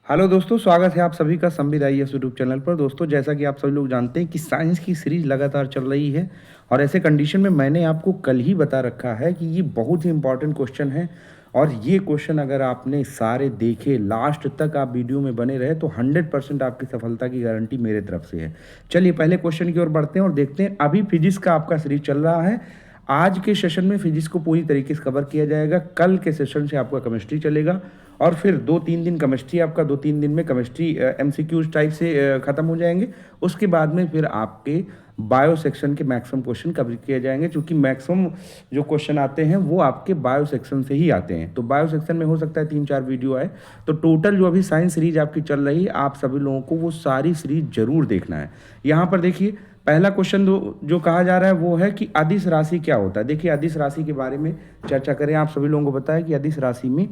Hello दोस्तों, स्वागत है आप सभी का संविद आईएएस यूट्यूब चैनल पर। दोस्तों, जैसा कि आप सभी लोग जानते हैं कि साइंस की सीरीज लगातार चल रही है और ऐसे कंडीशन में मैंने आपको कल ही बता रखा है कि ये बहुत ही इंपॉर्टेंट क्वेश्चन है और ये क्वेश्चन अगर आपने सारे देखे, लास्ट तक आप वीडियो में बने रहे तो 100% आपकी सफलता की गारंटी मेरे तरफ से है। चलिए पहले क्वेश्चन की ओर बढ़ते हैं और देखते हैं। अभी फिजिक्स का आपका सीरीज चल रहा है। आज के सेशन में फिजिक्स को पूरी तरीके से कवर किया जाएगा। कल के सेशन से आपका केमिस्ट्री चलेगा और फिर 2-3 दिन केमिस्ट्री, आपका 2-3 दिन में केमिस्ट्री एमसीक्यूज टाइप से ख़त्म हो जाएंगे। उसके बाद में फिर आपके बायो सेक्शन के मैक्सिमम क्वेश्चन कवर किए जाएंगे, क्योंकि मैक्सिमम जो क्वेश्चन आते हैं वो आपके बायो सेक्शन से ही आते हैं। तो बायो सेक्शन में हो सकता है 3-4 वीडियो आए। तो टोटल जो अभी साइंस सीरीज आपकी चल रही है, आप सभी लोगों को वो सारी सीरीज जरूर देखना है। यहाँ पर देखिए, पहला क्वेश्चन जो कहा जा रहा है वो है कि अदिश राशि क्या होता है। देखिए, अदिश राशि के बारे में चर्चा करें। आप सभी लोगों को पता है कि अदिश राशि में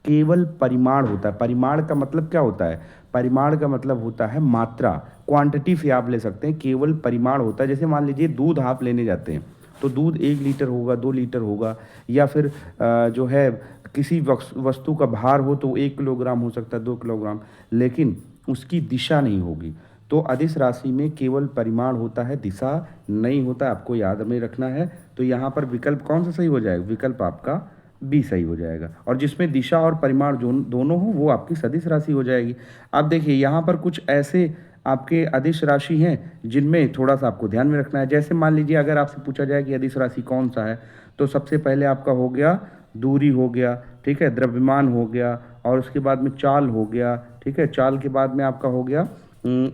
केवल परिमाण होता है। परिमाण का मतलब क्या होता है? परिमाण का मतलब होता है मात्रा, क्वांटिटी से आप ले सकते हैं। केवल परिमाण होता है। जैसे मान लीजिए दूध आप लेने जाते हैं तो दूध 1 लीटर होगा, 2 लीटर होगा, या फिर जो है किसी वस्तु का भार हो तो 1 किलोग्राम हो सकता है, 2 किलोग्राम, लेकिन उसकी दिशा नहीं होगी। तो अदिश राशि में केवल परिमाण होता है, दिशा नहीं होता। आपको याद में रखना है। तो यहाँ पर विकल्प कौन सा सही हो जाएगा? विकल्प आपका बी सही हो जाएगा। और जिसमें दिशा और परिमाण दोनों हो वो आपकी सदिश राशि हो जाएगी। अब देखिए, यहाँ पर कुछ ऐसे आपके अदिश राशि हैं जिनमें थोड़ा सा आपको ध्यान में रखना है। जैसे मान लीजिए अगर आपसे पूछा जाए कि अदिश राशि कौन सा है, तो सबसे पहले आपका हो गया दूरी हो गया, ठीक है, द्रव्यमान हो गया, और उसके बाद में चाल हो गया, ठीक है, चाल के बाद में आपका हो गया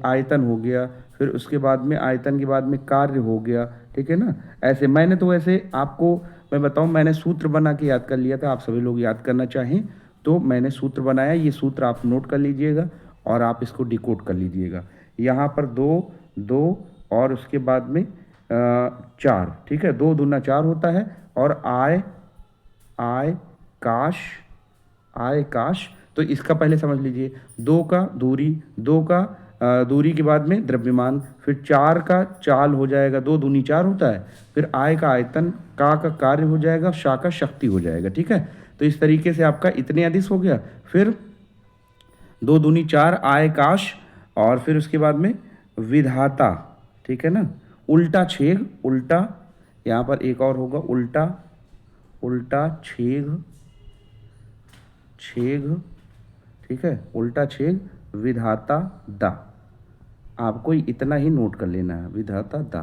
आयतन हो गया, फिर उसके बाद में आयतन के बाद में कार्य हो गया, ठीक है ना। ऐसे मैंने तो ऐसे आपको मैं बताऊं, मैंने सूत्र बना के याद कर लिया था। आप सभी लोग याद करना चाहें तो मैंने सूत्र बनाया। ये सूत्र आप नोट कर लीजिएगा और आप इसको डिकोड कर लीजिएगा। यहाँ पर 2 2 और उसके बाद में 4, ठीक है, 2 दूना 4 होता है। और आय आय काश आय काश, तो इसका पहले समझ लीजिए। 2 का दूरी, 2 का दूरी के बाद में द्रव्यमान, फिर 4 का चाल हो जाएगा, 2 दूनी 4 होता है, फिर आय का आयतन, का कार्य हो जाएगा, शा का शक्ति हो जाएगा, ठीक है। तो इस तरीके से आपका इतने अदिश हो गया। फिर 2 दूनी 4 आय काश, और फिर उसके बाद में विधाता, ठीक है ना। उल्टा छेद, उल्टा, यहाँ पर एक और होगा उल्टा, उल्टा छेद, छेद, ठीक है, उल्टा छेद, विधाता दा। आपको इतना ही नोट कर लेना है, विधाता दा।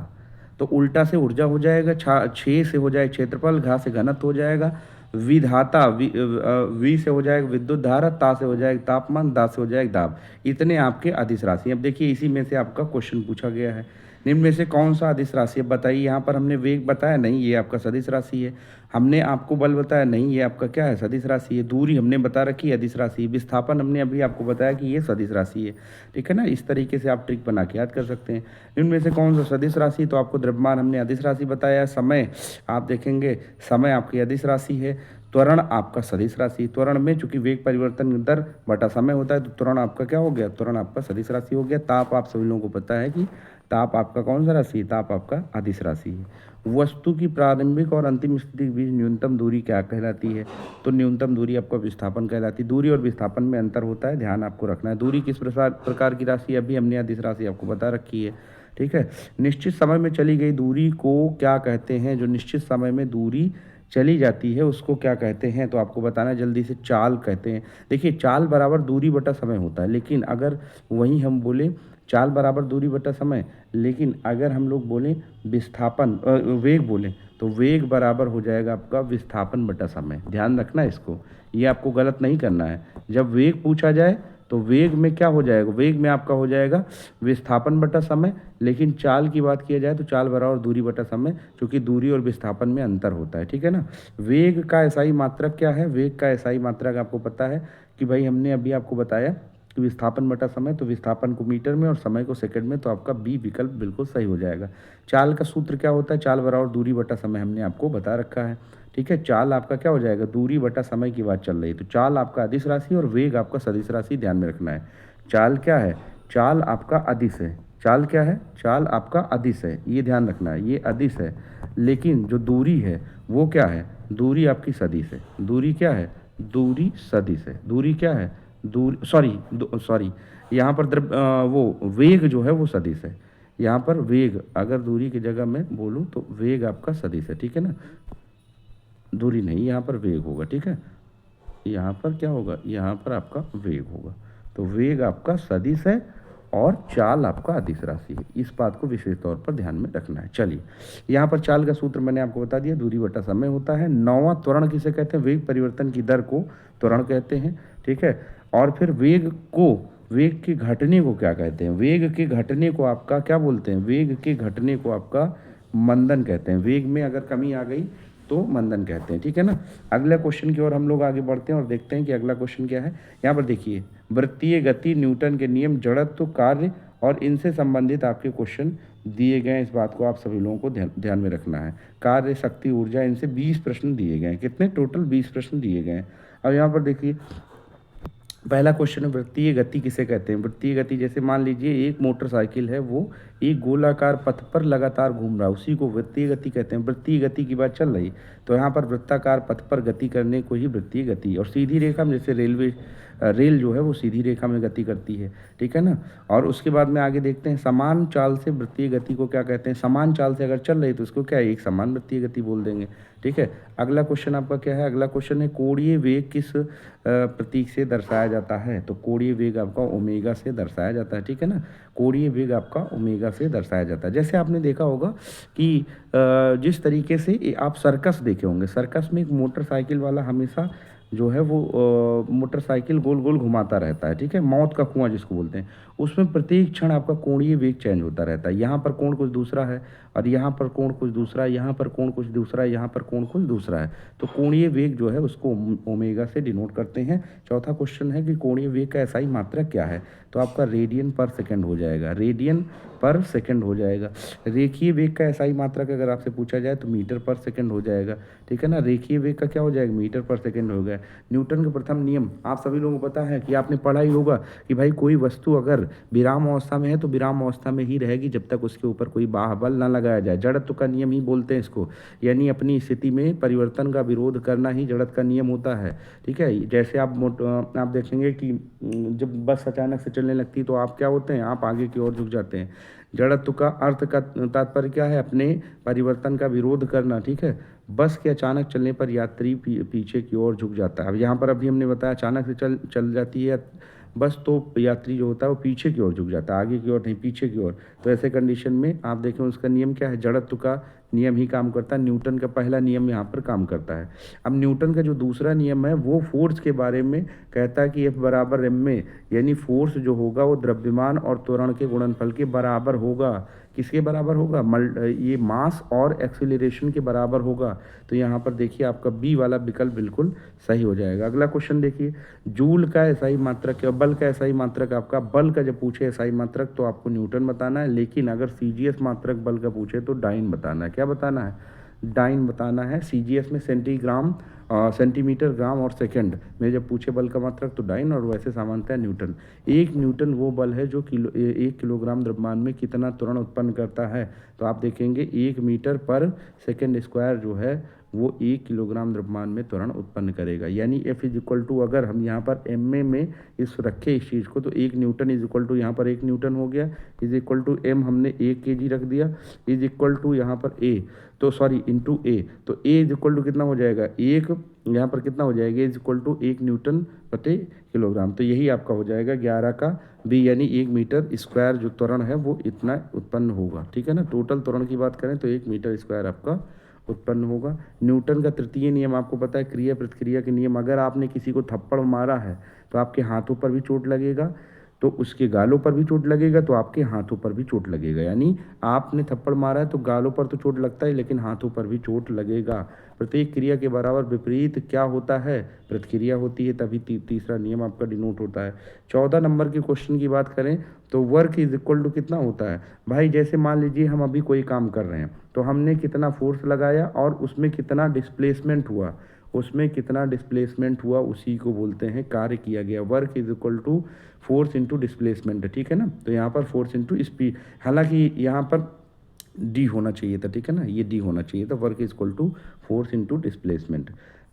तो उल्टा से ऊर्जा हो जाएगा, छे से हो जाएगा क्षेत्रफल, घा से घनत्व हो जाएगा, विधाता वी से हो जाएगा विद्युत धारा, ता से हो जाएगा तापमान, दा से हो जाएगा दाब। इतने आपके अदिश राशि। अब देखिए, इसी में से आपका क्वेश्चन पूछा गया है, निम्न में से कौन सा अदिश राशि है बताइए। यहाँ पर हमने वेग बताया, नहीं, ये आपका सदिश राशि है। हमने आपको बल बताया, नहीं, ये आपका क्या है? सदिश राशि है। दूरी हमने बता रखी है, अदिश राशि है। विस्थापन हमने अभी आपको बताया कि ये सदिश राशि है, ठीक है ना। इस तरीके से आप ट्रिक बना के याद कर सकते हैं। इनमें से कौन सा सदिश राशि? तो आपको द्रव्यमान हमने अदिश राशि बताया। समय आप देखेंगे, समय आपकी अदिश राशि है। त्वरण आपका सदिश राशि। त्वरण में चूंकि वेग परिवर्तन दर बटा समय होता है, तो त्वरण आपका क्या हो गया? त्वरण आपका सदिश राशि हो गया। ताप आप सभी लोगों को पता है कि ताप आपका कौन सा राशि? ताप आपका अदिश राशि है। वस्तु की प्रारंभिक और अंतिम स्थिति के बीच न्यूनतम दूरी क्या कहलाती है? तो न्यूनतम दूरी आपका विस्थापन कहलाती है। दूरी और विस्थापन में अंतर होता है, ध्यान आपको रखना है। दूरी किस प्रकार की राशि? अभी हमने अदिश राशि आपको बता रखी है, ठीक है। निश्चित समय में चली गई दूरी को क्या कहते हैं? जो निश्चित समय में दूरी चली जाती है उसको क्या कहते हैं? तो आपको बताना है जल्दी से। चाल कहते हैं। देखिए, चाल बराबर दूरी बटा समय होता है, लेकिन अगर वहीं हम बोले चाल बराबर दूरी बटा समय, लेकिन अगर हम लोग बोलें विस्थापन वेग बोलें, तो वेग बराबर हो जाएगा आपका विस्थापन बटा समय। ध्यान रखना इसको, ये आपको गलत नहीं करना है। जब वेग पूछा जाए तो वेग में क्या हो जाएगा? वेग में आपका हो जाएगा विस्थापन बटा समय, लेकिन चाल की बात किया जाए तो चाल बराबर दूरी बटा समय, क्योंकि दूरी और विस्थापन में अंतर होता है, ठीक है ना। वेग का एसआई मात्रक क्या है? वेग का एसआई मात्रक आपको पता है कि भाई हमने अभी आपको बताया कि विस्थापन बटा समय, तो विस्थापन को मीटर में और समय को सेकंड में, तो आपका बी विकल्प बिल्कुल सही हो जाएगा। चाल का सूत्र क्या होता है? चाल बराबर दूरी बटा समय हमने आपको बता रखा है, ठीक है। चाल आपका क्या हो जाएगा? दूरी बटा समय की बात चल रही है, तो चाल आपका अदिश राशि और वेग आपका सदिश राशि, ध्यान में रखना है। चाल क्या है? चाल आपका अदिश है। चाल क्या है? चाल आपका अदिश है, ये ध्यान रखना है, ये अदिश है। लेकिन जो दूरी है वो क्या है? दूरी आपकी सदिश है। दूरी क्या है? दूरी सदिश है। दूरी क्या है? दूर सॉरी यहाँ पर वो वेग जो है वो सदिश है। यहाँ पर वेग, अगर दूरी की जगह मैं बोलूँ तो वेग आपका सदिश है, ठीक है ना। दूरी नहीं, यहाँ पर वेग होगा, ठीक है। यहाँ पर क्या होगा, यहाँ पर आपका वेग होगा। तो वेग आपका सदिश है और चाल आपका अदिश राशि है। इस बात को विशेष तौर पर ध्यान में रखना है। चलिए, यहाँ पर चाल का सूत्र मैंने आपको बता दिया, दूरी बटा समय होता है। नौवां त्वरण किसे कहते हैं, वेग परिवर्तन की दर को त्वरण कहते हैं, ठीक है। और फिर वेग के घटने को क्या कहते हैं, वेग के घटने को आपका क्या बोलते हैं, वेग के घटने को आपका मंदन कहते हैं। वेग में अगर कमी आ गई तो मंदन कहते हैं, ठीक है ना। अगले क्वेश्चन की ओर हम लोग आगे बढ़ते हैं और देखते हैं कि अगला क्वेश्चन क्या है। यहाँ पर देखिए, वृत्तीय गति, न्यूटन के नियम, जड़त्व, कार्य और इनसे संबंधित आपके क्वेश्चन दिए गए हैं। इस बात को आप सभी लोगों को ध्यान में रखना है। कार्य, शक्ति, ऊर्जा, इनसे 20 प्रश्न दिए गए हैं। कितने, टोटल 20 प्रश्न दिए गए हैं। अब यहाँ पर देखिए, पहला क्वेश्चन है, वृत्तीय गति किसे कहते हैं। वृत्तीय गति, जैसे मान लीजिए एक मोटरसाइकिल है, वो एक गोलाकार पथ पर लगातार घूम रहा है, उसी को वृत्तीय गति कहते हैं। वृत्तीय गति की बात चल रही, तो यहाँ पर वृत्ताकार पथ पर गति करने को ही वृत्तीय गति। और सीधी रेखा में, जैसे रेल जो है वो सीधी रेखा में गति करती है, ठीक है ना। और उसके बाद में आगे देखते हैं, समान चाल से वृत्तीय गति को क्या कहते हैं। समान चाल से अगर चल रही तो उसको क्या है, एक समान वृत्तीय गति बोल देंगे, ठीक है। अगला क्वेश्चन आपका क्या है, अगला क्वेश्चन है, कोणीय वेग किस प्रतीक से दर्शाया जाता है। तो कोणीय वेग आपका ओमेगा से दर्शाया जाता है, ठीक है ना। कोणीय वेग आपका ओमेगा से दर्शाया जाता है। जैसे आपने देखा होगा कि जिस तरीके से आप सर्कस देखे होंगे, सर्कस में एक मोटरसाइकिल वाला हमेशा जो है वो मोटरसाइकिल गोल गोल घुमाता रहता है, ठीक है, मौत का कुआं जिसको बोलते हैं। उसमें प्रत्येक क्षण आपका कोणीय वेग चेंज होता रहता है। यहाँ पर कोण कुछ दूसरा है और यहाँ पर कोण कुछ दूसरा है, यहाँ पर कोण कुछ दूसरा है, यहाँ पर कोण कुछ दूसरा है। तो कोणीय वेग जो है उसको ओमेगा से डिनोट करते हैं। चौथा क्वेश्चन है कि कोणीय वेग का एसआई मात्रक क्या है। तो आपका रेडियन पर सेकंड हो जाएगा, रेडियन पर सेकंड हो जाएगा। रेखीय वेग का एसआई मात्रक अगर आपसे पूछा जाए तो मीटर पर सेकंड हो जाएगा, ठीक है ना। रेखीय वेग का क्या हो जाएगा, मीटर पर सेकंड हो गया। न्यूटन का प्रथम नियम आप सभी लोगों को पता है कि आपने पढ़ा ही होगा कि भाई कोई वस्तु अगर विराम अवस्था में है तो विराम अवस्था में ही रहेगी जब तक उसके ऊपर कोई बाह्य ना लगाया जाए। जड़त्व का नियम ही बोलते हैं इसको, यानी अपनी स्थिति में परिवर्तन का विरोध करना ही जड़त्व का नियम होता है, ठीक है। जैसे आप देखेंगे कि जब बस अचानक से चलने लगती है तो आप क्या होते हैं, आप आगे की ओर झुक जाते हैं। जड़त्व का अर्थ का तात्पर्य क्या है, अपने परिवर्तन का विरोध करना, ठीक है। बस के अचानक चलने पर यात्री पीछे की ओर झुक जाता है। अब यहाँ पर अभी हमने बताया अचानक से चल जाती है बस, तो यात्री जो होता है वो पीछे की ओर झुक जाता है, आगे की ओर नहीं, पीछे की ओर। तो ऐसे कंडीशन में आप देखें उसका नियम क्या है, जड़त्व का नियम ही काम करता है। न्यूटन का पहला नियम यहाँ पर काम करता है। अब न्यूटन का जो दूसरा नियम है वो फोर्स के बारे में कहता है कि F बराबर एम में, यानी फोर्स जो होगा वो द्रव्यमान और त्वरण के गुणनफल के बराबर होगा। किसके बराबर होगा, ये मास और एक्सीलरेशन के बराबर होगा। तो यहाँ पर देखिए आपका बी वाला विकल्प बिल्कुल सही हो जाएगा। अगला क्वेश्चन देखिए, जूल का एसआई मात्रक या बल का एसआई मात्रक। आपका बल का जब पूछे एसआई मात्रक तो आपको न्यूटन बताना है, लेकिन अगर सीजीएस मात्रक बल का पूछे तो डाइन बताना है। क्या बताना है, डाइन बताना है। सीजीएस में सेंटीमीटर, ग्राम और सेकंड में जब पूछे बल का मात्रक तो डाइन, और वैसे सामान्यतः न्यूटन। 1 न्यूटन वो बल है जो 1 किलोग्राम द्रव्यमान में कितना त्वरण उत्पन्न करता है। तो आप देखेंगे 1 मीटर पर सेकंड स्क्वायर जो है वो 1 किलोग्राम द्रव्यमान में त्वरण उत्पन्न करेगा। यानी F इज इक्वल टू, अगर हम यहाँ पर एम में इस रखे इस चीज़ को, तो 1 न्यूटन इज इक्वल टू, यहाँ पर 1 न्यूटन हो गया, इज इक्वल टू एम हमने 1 kg रख दिया, इज इक्वल टू यहाँ पर ए, तो सॉरी इंटू ए, तो ए इज इक्वल टू कितना हो जाएगा, एक, यहाँ पर कितना हो जाएगा, इज इक्वल टू 1 न्यूटन प्रति किलोग्राम। तो यही आपका हो जाएगा 11 का बी, यानी 1 मीटर स्क्वायर जो त्वरण है वो इतना उत्पन्न होगा, ठीक है ना। टोटल त्वरण की बात करें तो 1 मीटर स्क्वायर आपका उत्पन्न होगा। न्यूटन का तृतीय नियम आपको पता है, क्रिया प्रतिक्रिया के नियम। अगर आपने किसी को थप्पड़ मारा है तो आपके हाथों पर भी चोट लगेगा, तो उसके गालों पर भी चोट लगेगा, तो आपके हाथों पर भी चोट लगेगा। यानी आपने थप्पड़ मारा है तो गालों पर तो चोट लगता है लेकिन हाथों पर भी चोट लगेगा। प्रत्येक क्रिया के बराबर विपरीत क्या होता है, प्रतिक्रिया होती है, तभी तीसरा नियम आपका डिनोट होता है। 14 नंबर के क्वेश्चन की बात करें तो वर्क इज इक्वल टू कितना होता है भाई। जैसे मान लीजिए हम अभी कोई काम कर रहे हैं तो हमने कितना फोर्स लगाया और उसमें कितना डिस्प्लेसमेंट हुआ, उसमें कितना डिस्प्लेसमेंट हुआ उसी को बोलते हैं कार्य किया गया। Work is equal to force into displacement, ठीक है ना। तो यहाँ पर फोर्स इंटू स्पीड, हालांकि यहाँ पर डी होना चाहिए था, ठीक है ना, ये डी होना चाहिए था। Work is equal to force into displacement.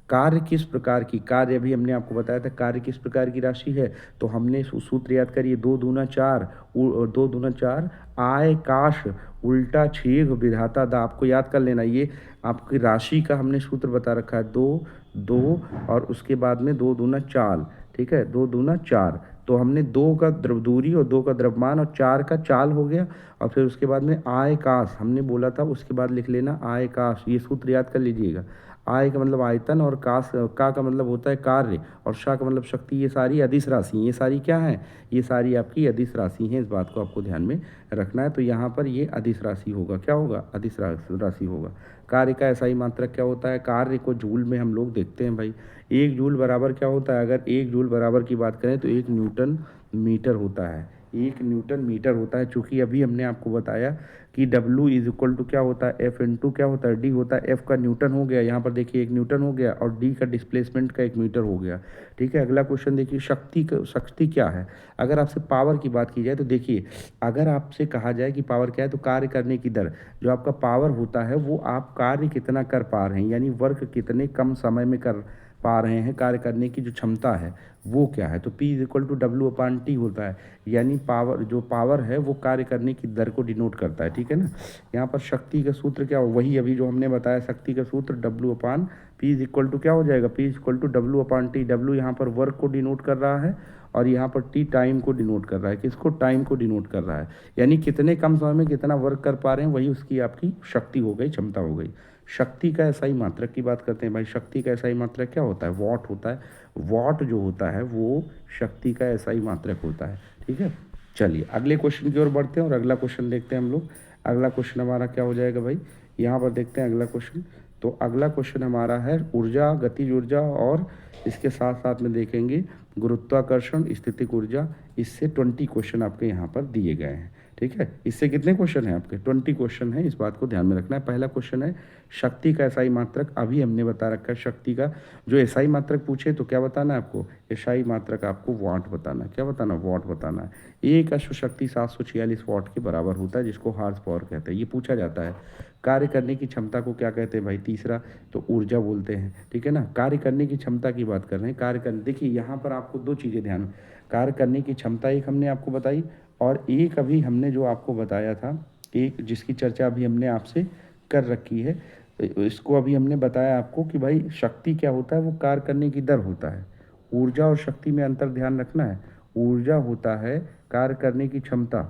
कार्य किस प्रकार की, कार्य अभी हमने आपको बताया था कार्य किस प्रकार की राशि है, तो हमने सूत्र याद करिए, 2 दूना 4, 2 दूना 4, आय काश उल्टा छेद विधाता दा, आपको याद कर लेना, ये आपकी राशि का हमने सूत्र बता रखा है, 2 2 और उसके बाद में 2 दूना 4, ठीक है, 2 दूना 4, तो हमने 2 का दूरी और 2 का द्रव्यमान और 4 का चाल हो गया, और फिर उसके बाद में आय काश हमने बोला था, उसके बाद लिख लेना आय काश, ये सूत्र याद कर लीजिएगा। आय का मतलब आयतन और काश का मतलब होता है कार्य और शा का मतलब शक्ति, ये सारी अदिश राशि, ये सारी क्या हैं, ये सारी आपकी अदिश राशि हैं, इस बात को आपको ध्यान में रखना है। तो यहाँ पर ये अदिश राशि होगा, क्या होगा, अदिश राशि होगा। कार्य का ऐसा ही मात्रक क्या होता है, कार्य को जूल में हम लोग देखते हैं भाई, 1 जूल बराबर क्या होता है, अगर 1 जूल बराबर की बात करें तो 1 न्यूटन मीटर होता है, 1 न्यूटन मीटर होता है। चूँकि अभी हमने आपको बताया कि W इज इक्वल टू क्या होता है, F इंटू क्या होता है, D होता है, F का न्यूटन हो गया, यहाँ पर देखिए 1 न्यूटन हो गया और D का डिस्प्लेसमेंट का 1 मीटर हो गया, ठीक है। अगला क्वेश्चन देखिए, शक्ति क्या है। अगर आपसे पावर की बात की जाए तो देखिए, अगर आपसे कहा जाए कि पावर क्या है, तो कार्य करने की दर, जो आपका पावर होता है वो आप कार्य कितना कर पा रहे हैं, यानी वर्क कितने कम समय में कर पा रहे हैं, कार्य करने की जो क्षमता है वो क्या है, तो P is equal to W/T होता है, यानी पावर, जो पावर है वो कार्य करने की दर को डिनोट करता है, ठीक है ना। यहाँ पर शक्ति का सूत्र क्या हो, वही अभी जो हमने बताया, शक्ति का सूत्र W/P इज इक्वल टू क्या हो जाएगा, P is equal to W/T। W यहाँ पर वर्क को डिनोट कर रहा है और यहाँ पर T टाइम को डिनोट कर रहा है, किसको, टाइम को डिनोट कर रहा है, यानी कितने कम समय में कितना वर्क कर पा रहे हैं, वही उसकी आपकी शक्ति हो गई, क्षमता हो गई। शक्ति का एसआई मात्रक की बात करते हैं भाई, शक्ति का एसआई मात्रक क्या होता है, वॉट होता है, वॉट जो होता है वो शक्ति का एसआई मात्रक होता है, ठीक है। चलिए अगले क्वेश्चन की ओर बढ़ते हैं और अगला क्वेश्चन देखते हैं हम लोग। अगला क्वेश्चन हमारा क्या हो जाएगा भाई, यहाँ पर देखते हैं अगला क्वेश्चन। तो अगला क्वेश्चन हमारा है ऊर्जा, गतिज ऊर्जा और इसके साथ साथ में देखेंगे गुरुत्वाकर्षण, स्थितिक ऊर्जा। इससे 20 क्वेश्चन आपके यहाँ पर दिए गए हैं, ठीक है। इससे कितने क्वेश्चन हैं आपके, 20 क्वेश्चन हैं, इस बात को ध्यान में रखना है। पहला क्वेश्चन है शक्ति का एसआई मात्रक, अभी हमने बता रखा है शक्ति का जो एसआई मात्रक पूछे तो क्या बताना है आपको, एसआई मात्रक आपको वाट बताना है, क्या बताना, वाट बताना है। एक अश्व शक्ति 746 वाट के बराबर होता है, जिसको हार्स पावर कहते हैं, ये पूछा जाता है। कार्य करने की क्षमता को क्या कहते हैं भाई, तीसरा तो ऊर्जा बोलते हैं, ठीक है ना। कार्य करने की क्षमता की बात कर रहे हैं, कार्य करने, देखिए यहाँ पर आपको 2 चीज़ें ध्यान, कार्य करने की क्षमता एक हमने आपको बताई और एक अभी हमने जो आपको बताया था, एक जिसकी चर्चा अभी हमने आपसे कर रखी है, इसको अभी हमने बताया आपको कि भाई शक्ति क्या होता है, वो कार्य करने की दर होता है। ऊर्जा और शक्ति में अंतर ध्यान रखना है, ऊर्जा होता है कार्य करने की क्षमता,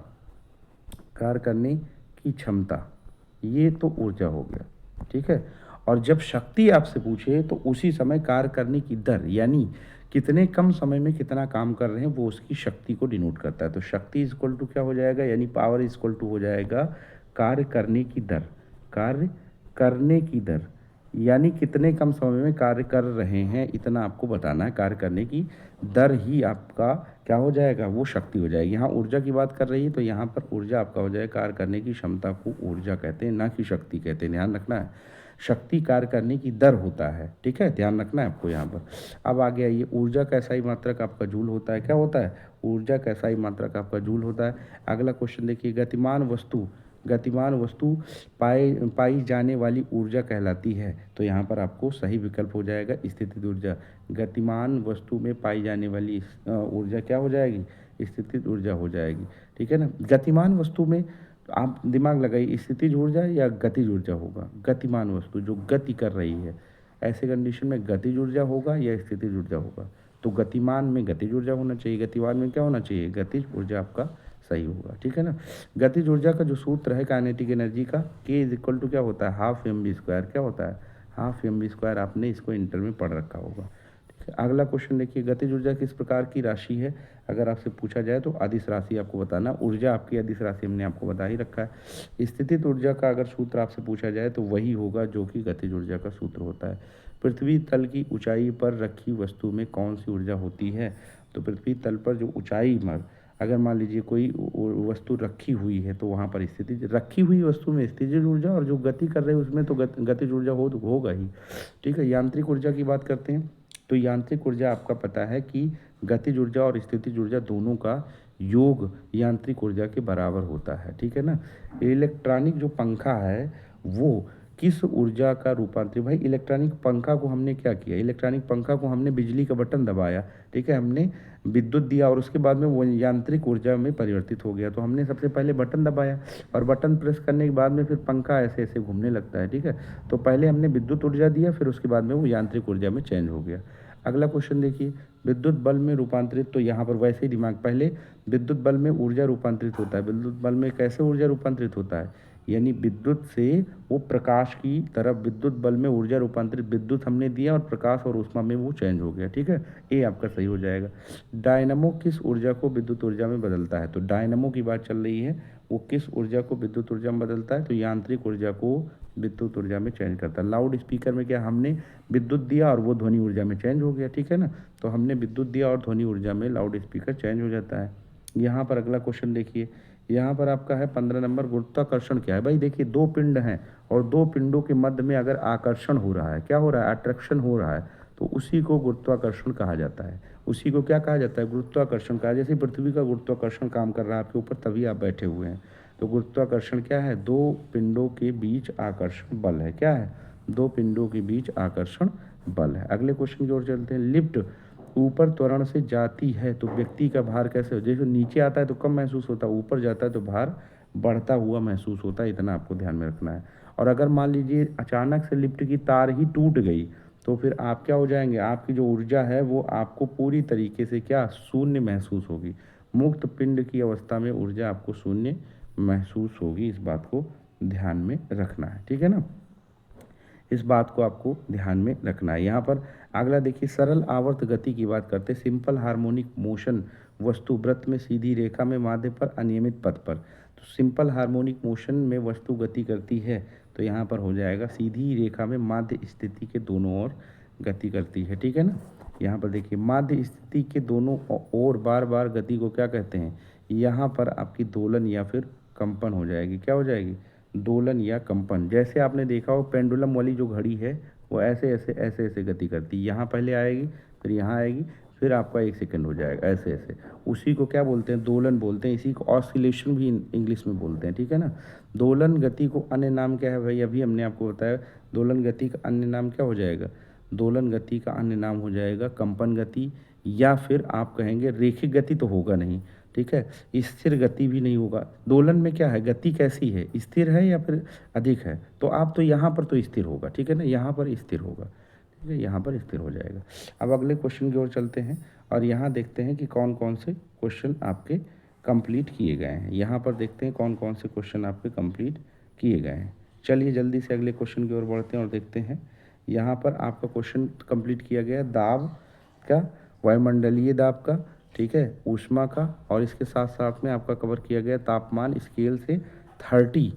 कार्य करने की क्षमता, ये तो ऊर्जा हो गया, ठीक है। और जब शक्ति आपसे पूछे तो उसी समय कार्य करने की दर, यानी कितने कम समय में कितना काम कर रहे हैं, वो उसकी शक्ति को डिनोट करता है। तो शक्ति इज इक्वल टू क्या हो जाएगा, यानी पावर इज इक्वल टू हो जाएगा कार्य करने की दर, कार्य करने की दर, यानी कितने कम समय में कार्य कर रहे हैं इतना आपको बताना है। कार्य करने की दर ही आपका क्या हो जाएगा, वो शक्ति हो जाएगी। यहाँ ऊर्जा की बात कर रही है तो यहाँ पर ऊर्जा आपका हो जाएगा, कार्य करने की क्षमता को ऊर्जा कहते हैं, ना कि शक्ति कहते हैं, ध्यान रखना है। शक्ति कार्य करने की दर होता है, ठीक है, ध्यान रखना है आपको यहाँ पर। अब आगे आइए, ऊर्जा का एसआई मात्रक आपका जूल होता है, क्या होता है, ऊर्जा का एसआई मात्रक आपका जूल होता है। अगला क्वेश्चन देखिए, गतिमान वस्तु पाई जाने वाली ऊर्जा कहलाती है, तो यहाँ पर आपको सही विकल्प हो जाएगा स्थितिज ऊर्जा। गतिमान वस्तु में पाई जाने वाली ऊर्जा क्या हो जाएगी, स्थितिज ऊर्जा हो जाएगी, ठीक है ना। गतिमान वस्तु में आप दिमाग लगाइए, स्थितिज ऊर्जा या गतिज ऊर्जा होगा, गतिमान वस्तु जो गति कर रही है, ऐसे कंडीशन में गतिज ऊर्जा होगा या स्थितिज ऊर्जा होगा, तो गतिमान में गतिज ऊर्जा होना चाहिए, गतिमान में क्या होना चाहिए, गतिज ऊर्जा आपका सही होगा, ठीक है ना। गतिज ऊर्जा का जो सूत्र है काइनेटिक एनर्जी का, के इज इक्वल टू क्या होता है, हाफ एम बी स्क्वायर, क्या होता है, हाफ एम बी स्क्वायर, आपने इसको इंटर में पढ़ रखा होगा, ठीक है। अगला क्वेश्चन देखिए, गतिज ऊर्जा किस प्रकार की राशि है, अगर आपसे पूछा जाए तो अदिश राशि आपको बताना, ऊर्जा आपकी अदिश राशि हमने आपको बता ही रखा है। स्थितिज ऊर्जा का अगर सूत्र आपसे पूछा जाए तो वही होगा जो कि गतिज ऊर्जा का सूत्र होता है। पृथ्वी तल की ऊंचाई पर रखी वस्तु में कौन सी ऊर्जा होती है, तो पृथ्वी तल पर जो ऊंचाई पर अगर मान लीजिए कोई वस्तु रखी हुई है तो वहाँ पर स्थितिज, रखी हुई वस्तु में स्थितिज ऊर्जा, और जो गति कर रहे हैं उसमें तो गतिज ऊर्जा होगा ही, ठीक है। यांत्रिक ऊर्जा की बात करते हैं, तो यांत्रिक ऊर्जा आपका पता है कि गतिज ऊर्जा और स्थितिज ऊर्जा दोनों का योग यांत्रिक ऊर्जा के बराबर होता है, ठीक है ना। इलेक्ट्रॉनिक जो पंखा है वो किस ऊर्जा का रूपांतरित, भाई इलेक्ट्रॉनिक पंखा को हमने क्या किया, इलेक्ट्रॉनिक पंखा को हमने बिजली का बटन दबाया, ठीक है, हमने विद्युत दिया और उसके बाद में वो यांत्रिक ऊर्जा में परिवर्तित हो गया। तो हमने सबसे पहले बटन दबाया और बटन प्रेस करने के बाद में फिर पंखा ऐसे ऐसे घूमने लगता है, ठीक है। तो पहले हमने विद्युत ऊर्जा दिया, फिर उसके बाद में वो यांत्रिक ऊर्जा में चेंज हो गया। अगला क्वेश्चन देखिए, विद्युत बल में रूपांतरित, तो यहाँ पर वैसे ही दिमाग, पहले विद्युत बल में ऊर्जा रूपांतरित होता है। विद्युत बल में कैसे ऊर्जा रूपांतरित होता है, यानी विद्युत से वो प्रकाश की तरफ, विद्युत बल में ऊर्जा रूपांतरित, विद्युत हमने दिया और प्रकाश और ऊष्मा में वो चेंज हो गया, ठीक है, ये आपका सही हो जाएगा। डायनमो किस ऊर्जा को विद्युत ऊर्जा में बदलता है, तो डायनमो की बात चल रही है, वो किस ऊर्जा को विद्युत ऊर्जा में बदलता है, तो यांत्रिक ऊर्जा को विद्युत ऊर्जा में चेंज करता है। लाउड स्पीकर में क्या, हमने विद्युत दिया और वो ध्वनि ऊर्जा में चेंज हो गया, ठीक है ना, तो हमने विद्युत दिया और ध्वनि ऊर्जा में लाउड स्पीकर चेंज हो जाता है। यहाँ पर अगला क्वेश्चन देखिए, यहाँ पर आपका है 15 नंबर, गुरुत्वाकर्षण क्या है। भाई देखिए, दो पिंड हैं और दो पिंडों के मध्य में अगर आकर्षण हो रहा है, क्या हो रहा है, अट्रैक्शन हो रहा है, तो उसी को गुरुत्वाकर्षण कहा जाता है। उसी को क्या कहा जाता है, गुरुत्वाकर्षण कहा। जैसे पृथ्वी का गुरुत्वाकर्षण काम कर रहा है आपके ऊपर, तभी आप बैठे हुए हैं। तो गुरुत्वाकर्षण क्या है, दो पिंडों के बीच आकर्षण बल है। क्या है, दो पिंडों के बीच आकर्षण बल है। अगले क्वेश्चन की ओर चलते हैं, लिफ्ट ऊपर त्वरण से जाती है तो व्यक्ति का भार कैसे हो, जैसे नीचे आता है तो कम महसूस होता है, ऊपर जाता है तो भार बढ़ता हुआ महसूस होता है, इतना आपको ध्यान में रखना है। और अगर मान लीजिए अचानक से लिफ्ट की तार ही टूट गई, तो फिर आप क्या हो जाएंगे, आपकी जो ऊर्जा है वो आपको पूरी तरीके से क्या, शून्य महसूस होगी। मुक्त पिंड की अवस्था में ऊर्जा आपको शून्य महसूस होगी, इस बात को ध्यान में रखना है, ठीक है ना, इस बात को आपको ध्यान में रखना है। यहाँ पर अगला देखिए, सरल आवर्त गति की बात करते हैं। सिंपल हार्मोनिक मोशन वस्तु वृत्त में सीधी रेखा में माध्य पर अनियमित पथ पर। तो सिंपल हार्मोनिक मोशन में वस्तु गति करती है, तो यहाँ पर हो जाएगा सीधी रेखा में माध्य स्थिति के दोनों ओर गति करती है, ठीक है ना। यहाँ पर देखिए, माध्य स्थिति के दोनों ओर बार बार गति को क्या कहते हैं, यहाँ पर आपकी दोलन या फिर कंपन हो जाएगी। क्या हो जाएगी, दोलन या कंपन। जैसे आपने देखा हो पेंडुलम वाली जो घड़ी है वो ऐसे ऐसे ऐसे ऐसे गति करती है, यहाँ पहले आएगी फिर यहाँ आएगी फिर आपका 1 सेकंड हो जाएगा, ऐसे ऐसे, उसी को क्या बोलते हैं, दोलन बोलते हैं। इसी को ऑसिलेशन भी इंग्लिश में बोलते हैं, ठीक है ना। दोलन गति को अन्य नाम क्या है, भाई अभी हमने आपको बताया, दोलन गति का अन्य नाम क्या हो जाएगा, दोलन गति का अन्य नाम हो जाएगा कंपन गति, या फिर आप कहेंगे रेखिक गति तो होगा नहीं, ठीक है, स्थिर गति भी नहीं होगा। दोलन में क्या है, गति कैसी है, स्थिर है या फिर अधिक है, तो आप तो यहाँ पर तो स्थिर होगा, ठीक है ना, यहाँ पर स्थिर होगा, ठीक है, यहाँ पर स्थिर हो जाएगा। अब अगले क्वेश्चन की ओर चलते हैं और यहाँ देखते हैं कि कौन कौन से क्वेश्चन आपके कंप्लीट किए गए हैं। यहाँ पर देखते हैं कौन कौन से क्वेश्चन आपके कंप्लीट किए गए हैं। चलिए जल्दी से अगले क्वेश्चन की ओर बढ़ते हैं और देखते हैं। यहाँ पर आपका क्वेश्चन कंप्लीट किया गया दाब का, वायुमंडलीय दाब का, ठीक है, ऊष्मा का, और इसके साथ साथ में आपका कवर किया गया तापमान स्केल से 30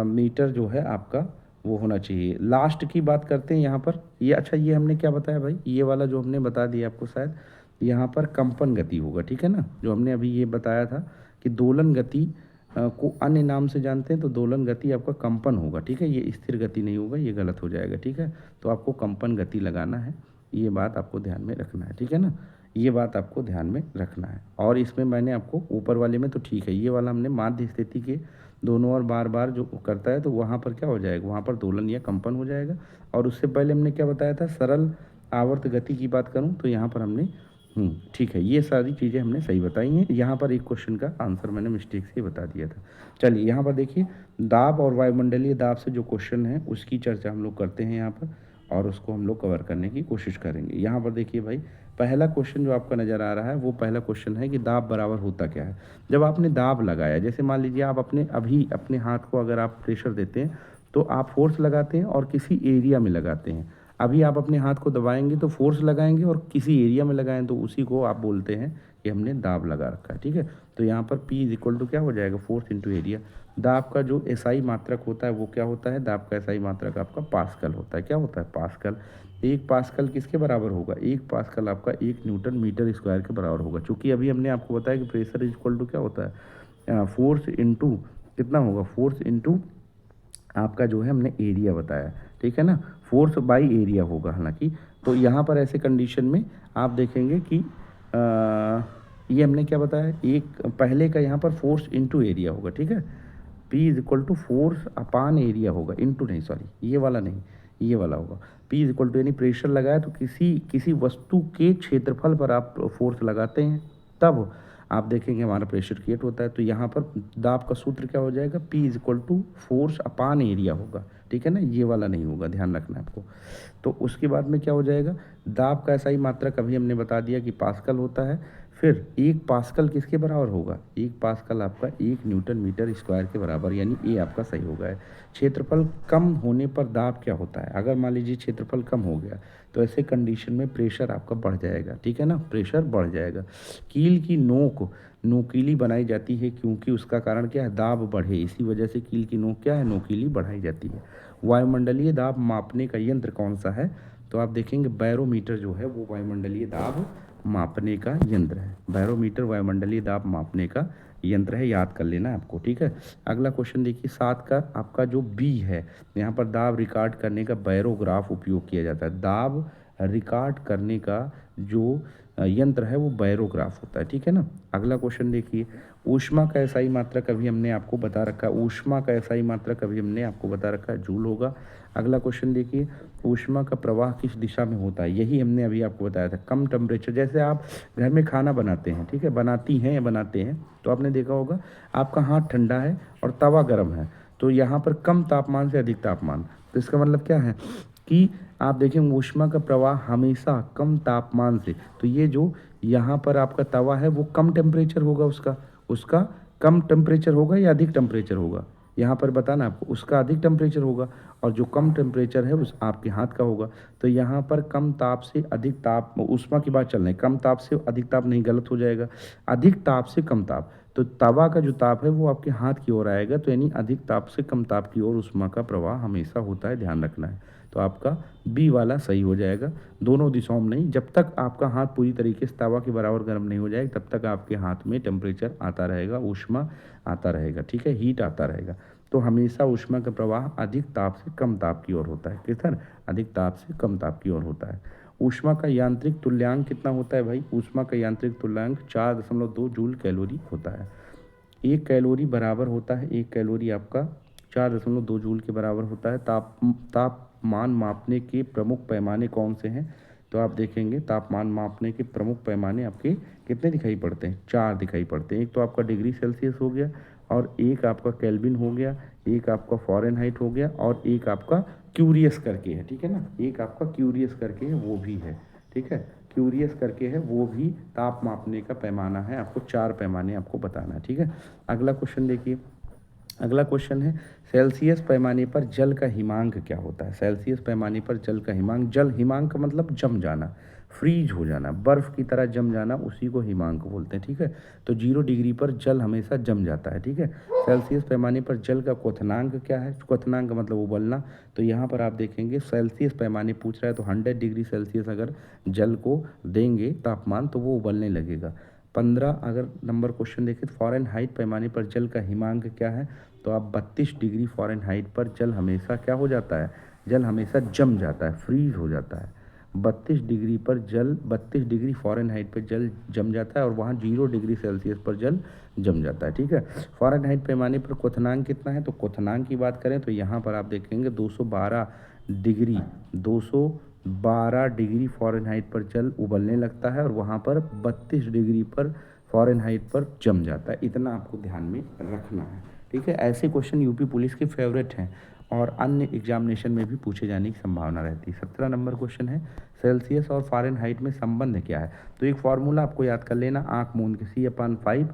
मीटर जो है आपका वो होना चाहिए। लास्ट की बात करते हैं यहाँ पर, ये अच्छा ये हमने क्या बताया भाई, ये वाला जो हमने बता दिया आपको शायद, यहाँ पर कंपन गति होगा, ठीक है ना, जो हमने अभी ये बताया था कि दोलन गति को अन्य नाम से जानते हैं, तो दोलन गति आपका कंपन होगा, ठीक है, ये स्थिर गति नहीं होगा, ये गलत हो जाएगा, ठीक है, तो आपको कंपन गति लगाना है, ये बात आपको ध्यान में रखना है, ठीक है ना, ये बात आपको ध्यान में रखना है। और इसमें मैंने आपको ऊपर वाले में तो ठीक है, ये वाला हमने माध्य स्थिति के दोनों ओर बार बार जो करता है तो वहाँ पर क्या हो जाएगा, वहाँ पर दोलन या कंपन हो जाएगा। और उससे पहले हमने क्या बताया था, सरल आवर्त गति की बात करूँ तो यहाँ पर हमने ठीक है, ये सारी चीज़ें हमने सही बताई हैं। यहाँ पर एक क्वेश्चन का आंसर मैंने मिस्टेक से बता दिया था। चलिए यहाँ पर देखिए, दाब और वायुमंडलीय दाब से जो क्वेश्चन है उसकी चर्चा हम लोग करते हैं यहाँ पर, और उसको हम लोग कवर करने की कोशिश करेंगे। यहाँ पर देखिए भाई, पहला क्वेश्चन जो आपका नज़र आ रहा है वो पहला क्वेश्चन है कि दाब बराबर होता क्या है। जब आपने दाब लगाया, जैसे मान लीजिए आप अपने हाथ को अगर आप प्रेशर देते हैं तो आप फोर्स लगाते हैं और किसी एरिया में लगाते हैं। अभी आप अपने हाथ को दबाएंगे तो फोर्स लगाएंगे और किसी एरिया में लगाएं तो उसी को आप बोलते हैं कि हमने दाब लगा रखा है, ठीक है। तो यहाँ पर P इज इक्वल टू क्या हो जाएगा, फोर्स इंटू एरिया। दाब का जो एसआई मात्रक होता है वो क्या होता है, दाब का एसआई मात्रक आपका पास्कल होता है। क्या होता है, पास्कल। 1 पास्कल किसके बराबर होगा, 1 पास्कल आपका 1 न्यूटन मीटर स्क्वायर के बराबर होगा। चूँकि अभी हमने आपको बताया कि प्रेशर इज इक्वल टू क्या होता है, फोर्स इंटू कितना होगा, फोर्स इंटू आपका जो है हमने एरिया बताया, ठीक है ना, फोर्स बाई एरिया होगा हालांकि। तो यहाँ पर ऐसे कंडीशन में आप देखेंगे कि ये हमने क्या बताया, एक पहले का यहाँ पर फोर्स इंटू एरिया होगा, ठीक है। P is equal to force upon area होगा, इनटू नहीं, सॉरी ये वाला नहीं, ये वाला होगा। P इज इक्वल टू यानी प्रेशर लगाया तो किसी वस्तु के क्षेत्रफल पर आप फोर्स लगाते हैं तब आप देखेंगे हमारा प्रेशर क्रिएट होता है। तो यहाँ पर दाब का सूत्र क्या हो जाएगा, P is equal to force upon area होगा, ठीक है ना, ये वाला नहीं होगा, ध्यान रखना है आपको। तो उसके बाद में क्या हो जाएगा, दाब का ऐसा ही मात्रक अभी हमने बता दिया कि पास्कल होता है। फिर 1 पास्कल किसके बराबर होगा, 1 पास्कल आपका 1 न्यूटन मीटर स्क्वायर के बराबर, यानी ए आपका सही होगा। क्षेत्रफल कम होने पर दाब क्या होता है, अगर मान लीजिए क्षेत्रफल कम हो गया तो ऐसे कंडीशन में प्रेशर आपका बढ़ जाएगा, ठीक है ना, प्रेशर बढ़ जाएगा। कील की नोक नोकीली बनाई जाती है क्योंकि उसका कारण क्या है, दाब बढ़े, इसी वजह से कील की नोक क्या है, नोकीली बढ़ाई जाती है। वायुमंडलीय दाब मापने का यंत्र कौन सा है, तो आप देखेंगे बैरोमीटर जो है वो वायुमंडलीय दाब मापने का यंत्र है। बैरोमीटर वायुमंडलीय दाब मापने का यंत्र है, याद कर लेना आपको, ठीक है। अगला क्वेश्चन देखिए 7 का आपका जो बी है, यहाँ पर दाब रिकॉर्ड करने का बैरोग्राफ उपयोग किया जाता है। दाब रिकॉर्ड करने का जो यंत्र है वो बैरोग्राफ होता है, ठीक है ना। अगला क्वेश्चन देखिए, ऊष्मा का एसआई मात्रक अभी हमने आपको बता रखा है, ऊष्मा का एसआई मात्रक अभी हमने आपको बता रखा है, जूल होगा। अगला क्वेश्चन देखिए, ऊष्मा का प्रवाह किस दिशा में होता है, यही हमने अभी आपको बताया था। कम टेम्परेचर, जैसे आप घर में खाना बनाते हैं, ठीक है, बनाती हैं या बनाते हैं, तो आपने देखा होगा आपका हाथ ठंडा है और तवा गर्म है, तो यहाँ पर कम तापमान से अधिक तापमान, तो इसका मतलब क्या है कि आप देखें ऊष्मा का प्रवाह हमेशा कम तापमान से, तो ये जो यहाँ पर आपका तवा है वो कम टेम्परेचर होगा, उसका कम टेम्परेचर होगा या अधिक टेम्परेचर होगा, यहाँ पर बताना आपको, उसका अधिक टेम्परेचर होगा, और जो कम टेम्परेचर है उस आपके हाथ का होगा। तो यहाँ पर कम ताप से अधिक ताप, ऊष्मा की बात चल रही है, कम ताप से अधिक ताप नहीं, गलत हो जाएगा, अधिक ताप से कम ताप, तो तवा का जो ताप है वो आपके हाथ की ओर आएगा, तो यानी अधिक ताप से कम ताप की ओर ऊष्मा का प्रवाह हमेशा होता है, ध्यान रखना है। तो आपका बी वाला सही हो जाएगा, दोनों दिशाओं में नहीं, जब तक आपका हाथ पूरी तरीके से तवा के बराबर गर्म नहीं हो जाए तब तक आपके हाथ में टेम्परेचर आता रहेगा, ऊष्मा आता रहेगा, ठीक है, हीट आता रहेगा। तो हमेशा ऊष्मा का प्रवाह अधिक ताप से कम ताप की ओर होता है, किधर, अधिक ताप से कम ताप की ओर होता है। ऊष्मा का यांत्रिक तुल्यांक कितना होता है भाई, ऊष्मा का यांत्रिक तुल्यांक 4.2 जूल कैलोरी होता है। 1 कैलोरी बराबर होता है, 1 कैलोरी आपका 4.2 जूल के बराबर होता है। तापमान मापने के प्रमुख पैमाने कौन से हैं, तो आप देखेंगे तापमान मापने के प्रमुख पैमाने आपके कितने दिखाई पड़ते हैं, 4 दिखाई पड़ते हैं। एक तो आपका डिग्री सेल्सियस हो गया, और एक आपका केल्विन हो गया, एक आपका फ़ारेनहाइट हो गया, और एक आपका क्यूरियस करके है, ठीक है ना, एक आपका क्यूरियस करके है वो भी है, ठीक है, क्यूरियस करके है वो भी ताप मापने का पैमाना है, आपको 4 पैमाने आपको बताना है, ठीक है। अगला क्वेश्चन देखिए, अगला क्वेश्चन है सेल्सियस पैमाने पर जल का हिमांक क्या होता है। सेल्सियस पैमाने पर जल का हिमांक, जल हिमांक का मतलब जम जाना, फ्रीज हो जाना, बर्फ़ की तरह जम जाना, उसी को हिमांक बोलते हैं, ठीक है। तो 0 डिग्री पर जल हमेशा जम जाता है, ठीक है। सेल्सियस पैमाने पर जल का क्वथनांक क्या है, क्वथनांक मतलब उबलना, तो यहाँ पर आप देखेंगे सेल्सियस पैमाने पूछ रहा है तो 100 डिग्री सेल्सियस अगर जल को देंगे तापमान तो वो उबलने लगेगा। 15 अगर नंबर क्वेश्चन देखें तो फ़ारेनहाइट पैमाने पर जल का हिमांक क्या है, तो आप 32 डिग्री फ़ारेनहाइट पर जल हमेशा क्या हो जाता है, जल हमेशा जम जाता है, फ्रीज हो जाता है। 32 डिग्री पर जल, 32 डिग्री फ़ारेनहाइट पर जल जम जाता है, और वहाँ 0 डिग्री सेल्सियस पर जल जम जाता है, ठीक है। फ़ारेनहाइट पैमाने पर क्वथनांक कितना है, तो क्वथनांक की बात करें तो यहाँ पर आप देखेंगे 212 डिग्री फ़ारेनहाइट पर जल उबलने लगता है, और वहाँ पर 32 डिग्री पर फ़ारेनहाइट पर जम जाता है, इतना आपको ध्यान में रखना है, ठीक है। ऐसे क्वेश्चन यूपी पुलिस के फेवरेट हैं और अन्य एग्जामिनेशन में भी पूछे जाने की संभावना रहती है। 17 नंबर क्वेश्चन है सेल्सियस और फ़ारेनहाइट में संबंध क्या है, तो एक फार्मूला आपको याद कर लेना, आँख मूंद के C/5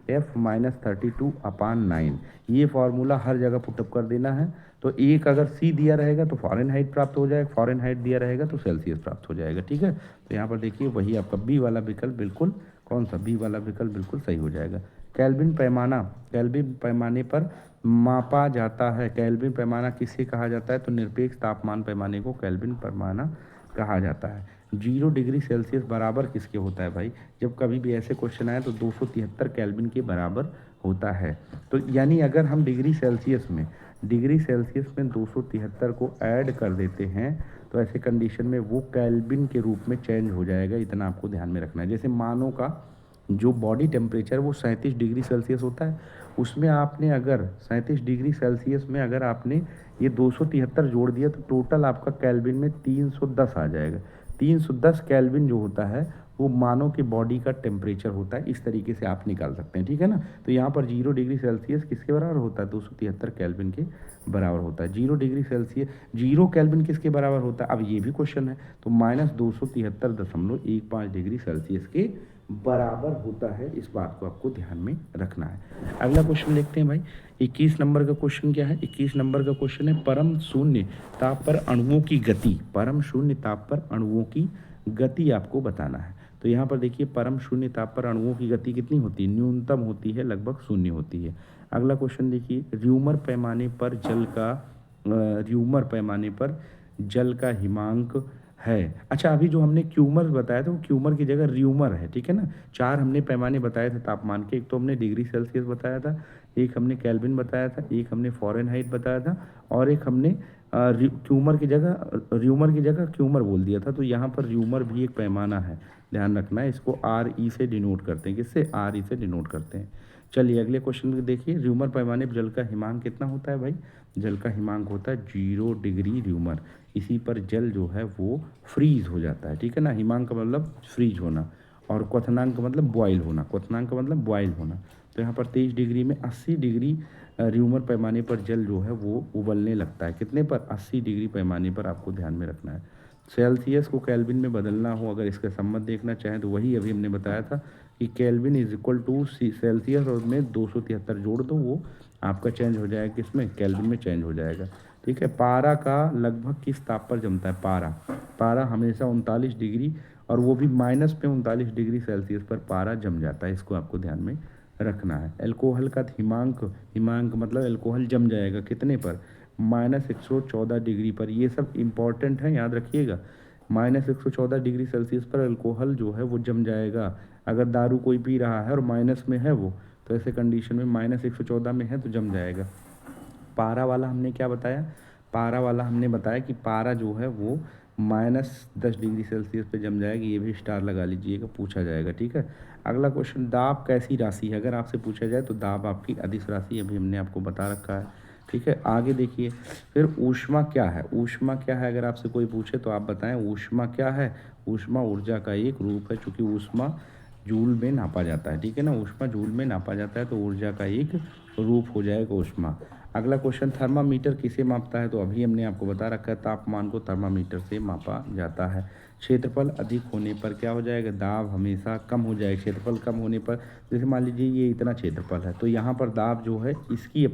F-32 ये फार्मूला हर जगह पुटअप कर देना है। तो एक अगर C दिया रहेगा तो फ़ारेनहाइट प्राप्त हो जाएगा, फ़ारेनहाइट दिया रहेगा तो सेल्सियस प्राप्त हो जाएगा, ठीक है। तो यहाँ पर देखिए वही आपका बी वाला विकल्प बिल्कुल, कौन सा, बी वाला विकल्प बिल्कुल सही हो जाएगा। केल्विन पैमाना, केल्विन पैमाने पर मापा जाता है, केल्विन पैमाना किसे कहा जाता है, तो निरपेक्ष तापमान पैमाने को केल्विन पैमाना कहा जाता है। 0 डिग्री सेल्सियस बराबर किसके होता है भाई, जब कभी भी ऐसे क्वेश्चन आए तो 273 केल्विन के बराबर होता है। तो यानी अगर हम डिग्री सेल्सियस में 273 को ऐड कर देते हैं तो ऐसे कंडीशन में वो केल्विन के रूप में चेंज हो जाएगा, इतना आपको ध्यान में रखना है। जैसे मानों का जो बॉडी टेम्परेचर वो 37 डिग्री सेल्सियस होता है, उसमें आपने अगर 37 डिग्री सेल्सियस में अगर आपने ये 273 जोड़ दिया तो टोटल आपका केल्विन में 310 आ जाएगा। 310 केल्विन जो होता है वो मानव के बॉडी का टेम्परेचर होता है। इस तरीके से आप निकाल सकते हैं, ठीक है ना। तो यहाँ पर 0 डिग्री सेल्सियस किसके बराबर होता है? 273 केल्विन के बराबर होता है। 0 डिग्री सेल्सियस 0 केल्विन किसके बराबर होता है? अब ये भी क्वेश्चन है, तो -273.15 डिग्री सेल्सियस के बराबर होता है। इस बात को आपको ध्यान में रखना है। अगला क्वेश्चन देखते हैं भाई। 21 नंबर का क्वेश्चन क्या है? 21 नंबर का क्वेश्चन है परम शून्य ताप पर अणुओं की गति। परम शून्य ताप पर अणुओं की गति आपको बताना है। तो यहाँ पर देखिए परम शून्य ताप पर अणुओं की गति कितनी होती है? न्यूनतम होती है, लगभग शून्य होती है। अगला क्वेश्चन देखिए, र्यूमर पैमाने पर जल का र्यूमर पैमाने पर जल का हिमांक है। अच्छा, अभी जो हमने क्यूमर बताया था वो क्यूमर की जगह र्यूमर है, ठीक है ना। 4 हमने पैमाने बताए थे तापमान के। एक तो हमने डिग्री सेल्सियस बताया था, एक हमने केल्विन बताया था, एक हमने फ़ारेनहाइट बताया था, और एक हमने क्यूमर की जगह र्यूमर की जगह क्यूमर बोल दिया था। तो यहाँ पर र्यूमर भी एक पैमाना है, ध्यान रखना है। इसको RE से डिनोट करते हैं। किससे? RE से डिनोट करते हैं। चलिए अगले क्वेश्चन में देखिए, र्यूमर पैमाने पर जल का हिमांक कितना होता है भाई? जल का हिमांक होता है 0 डिग्री र्यूमर। इसी पर जल जो है वो फ्रीज हो जाता है, ठीक है ना। हिमांक का मतलब फ्रीज होना, और क्वथनांक का मतलब बॉयल होना। क्वथनांक का मतलब बॉयल होना। तो यहाँ पर 23 डिग्री में 80 डिग्री र्यूमर पैमाने पर जल जो है वो उबलने लगता है। कितने पर? 80 डिग्री पैमाने पर आपको ध्यान में रखना है। सेल्सियस को केल्विन में बदलना हो, अगर इसका संबंध देखना चाहें तो वही अभी हमने बताया था कि Kelvin is equal to Celsius, और उसमें 273 जोड़ दो, वो आपका चेंज हो जाएगा किसमें? केल्विन में चेंज हो जाएगा, ठीक है। पारा का लगभग किस ताप पर जमता है? पारा हमेशा 39 डिग्री, और वो भी माइनस में 39 डिग्री सेल्सियस पर पारा जम जाता है। इसको आपको ध्यान में रखना है। एल्कोहल का हिमांक मतलब एल्कोहल जम जाएगा कितने पर? -114 डिग्री पर। ये सब इंपॉर्टेंट है, याद रखिएगा। -114 डिग्री सेल्सियस पर अल्कोहल जो है वो जम जाएगा। अगर दारू कोई पी रहा है और माइनस में है वो, तो ऐसे कंडीशन में -114 में है तो जम जाएगा। पारा वाला हमने क्या बताया? पारा वाला हमने बताया कि पारा जो है वो -10 डिग्री सेल्सियस पे जम जाएगा। ये भी स्टार लगा लीजिएगा, पूछा जाएगा, ठीक है। अगला क्वेश्चन, दाब कैसी राशि है? अगर आपसे पूछा जाए तो दाब आपकी अदिश राशि, अभी हमने आपको बता रखा है, ठीक है। आगे देखिए, फिर ऊष्मा क्या है? ऊष्मा क्या है अगर आपसे कोई पूछे तो आप बताएं ऊष्मा क्या है? ऊष्मा ऊर्जा का एक रूप है, चूँकि ऊष्मा जूल में नापा जाता है, ठीक है ना। ऊष्मा जूल में नापा जाता है तो ऊर्जा का एक रूप हो जाएगा ऊष्मा। अगला क्वेश्चन, थर्मामीटर किसे मापता है? तो अभी हमने आपको बता रखा है, तापमान को थर्मामीटर से मापा जाता है। क्षेत्रफल अधिक होने पर क्या हो जाएगा? दाब हमेशा कम हो जाएगा। क्षेत्रफल कम होने पर, जैसे मान लीजिए ये इतना क्षेत्रफल है, तो यहाँ पर दाब जो है इसकी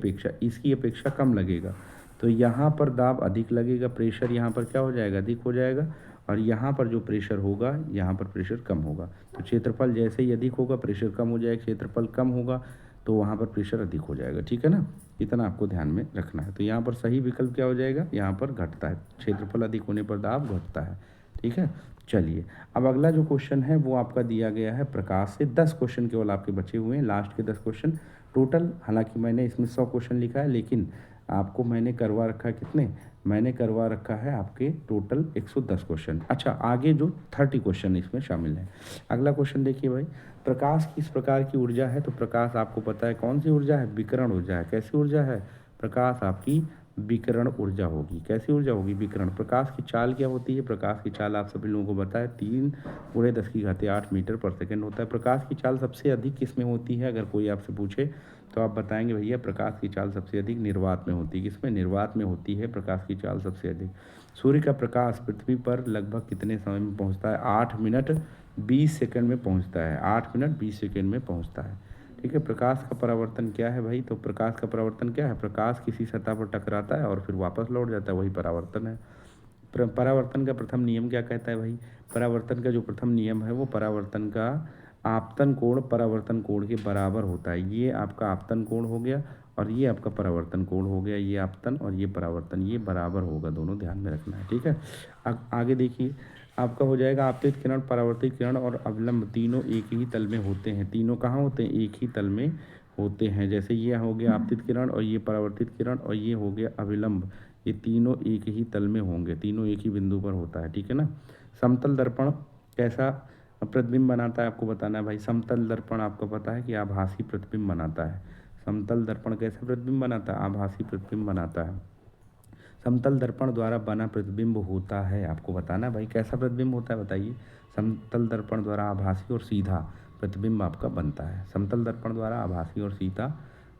अपेक्षा कम लगेगा, तो यहाँ पर दाब अधिक लगेगा। प्रेशर यहाँ पर क्या हो जाएगा? अधिक हो जाएगा। और यहाँ पर जो प्रेशर होगा, यहाँ पर प्रेशर कम होगा। तो क्षेत्रफल जैसे ही अधिक होगा प्रेशर कम हो जाएगा, क्षेत्रफल कम होगा तो वहाँ पर प्रेशर अधिक हो जाएगा, ठीक है ना। इतना आपको ध्यान में रखना है। तो यहाँ पर सही विकल्प क्या हो जाएगा? यहाँ पर घटता है। क्षेत्रफल अधिक होने पर दाब घटता है, ठीक है। चलिए अब अगला जो क्वेश्चन है वो आपका दिया गया है प्रकाश से। 10 क्वेश्चन केवल आपके बचे हुए हैं, लास्ट के 10 क्वेश्चन टोटल। हालांकि मैंने इसमें 100 क्वेश्चन लिखा है, लेकिन आपको मैंने करवा रखा है कितने? मैंने करवा रखा है आपके टोटल 110 क्वेश्चन। अच्छा, आगे जो 30 क्वेश्चन इसमें शामिल हैं। अगला क्वेश्चन देखिए भाई, प्रकाश किस प्रकार की ऊर्जा है? तो प्रकाश आपको पता है कौन सी ऊर्जा है? विकिरण ऊर्जा है। कैसी ऊर्जा है? प्रकाश आपकी विकिरण ऊर्जा होगी। कैसी ऊर्जा होगी? विकिरण। प्रकाश की चाल क्या होती है? प्रकाश की चाल आप सभी लोगों को बताया 3×10⁸ मीटर पर सेकेंड होता है। प्रकाश की चाल सबसे अधिक किस में होती है? अगर कोई आपसे पूछे तो आप बताएंगे भैया प्रकाश की चाल सबसे अधिक निर्वात में होती है। किसमें? निर्वात में होती है प्रकाश की चाल सबसे अधिक। सूर्य का प्रकाश पृथ्वी पर लगभग कितने समय में पहुंचता है? 8 मिनट 20 सेकंड में पहुंचता है। 8 मिनट 20 सेकंड में पहुंचता है, ठीक है। प्रकाश का परावर्तन क्या है भाई? तो प्रकाश का परावर्तन क्या है? प्रकाश किसी सतह पर टकराता है और फिर वापस लौट जाता है, वही परावर्तन है। परावर्तन का प्रथम नियम क्या कहता है भाई? परावर्तन का जो प्रथम नियम है वो परावर्तन का आपतन कोण परावर्तन कोण के बराबर होता है। ये आपका आपतन कोण हो गया और ये आपका परावर्तन कोण हो गया। ये आपतन और ये परावर्तन, ये बराबर होगा, दोनों ध्यान में रखना है, ठीक है। आगे देखिए, आपका हो जाएगा आपतित किरण, परावर्तित किरण और अवलंब तीनों एक ही तल में होते हैं। तीनों कहाँ होते हैं? एक ही तल में होते हैं। जैसे ये हो गया आपतित किरण और ये परावर्तित किरण और ये हो गया अविलंब, ये तीनों एक ही तल में होंगे, तीनों एक ही बिंदु पर होता है, ठीक है ना। समतल दर्पण कैसा प्रतिबिंब बनाता है, आपको बताना है भाई। समतल दर्पण आपको पता है कि आभासी प्रतिबिंब बनाता है। समतल दर्पण कैसे प्रतिबिंब बनाता है? आभासी प्रतिबिंब बनाता है। समतल दर्पण द्वारा बना प्रतिबिंब होता है, आपको बताना है भाई कैसा प्रतिबिंब होता है, बताइए। समतल दर्पण द्वारा आभासी और सीधा प्रतिबिंब आपका बनता है। समतल दर्पण द्वारा आभासी और सीधा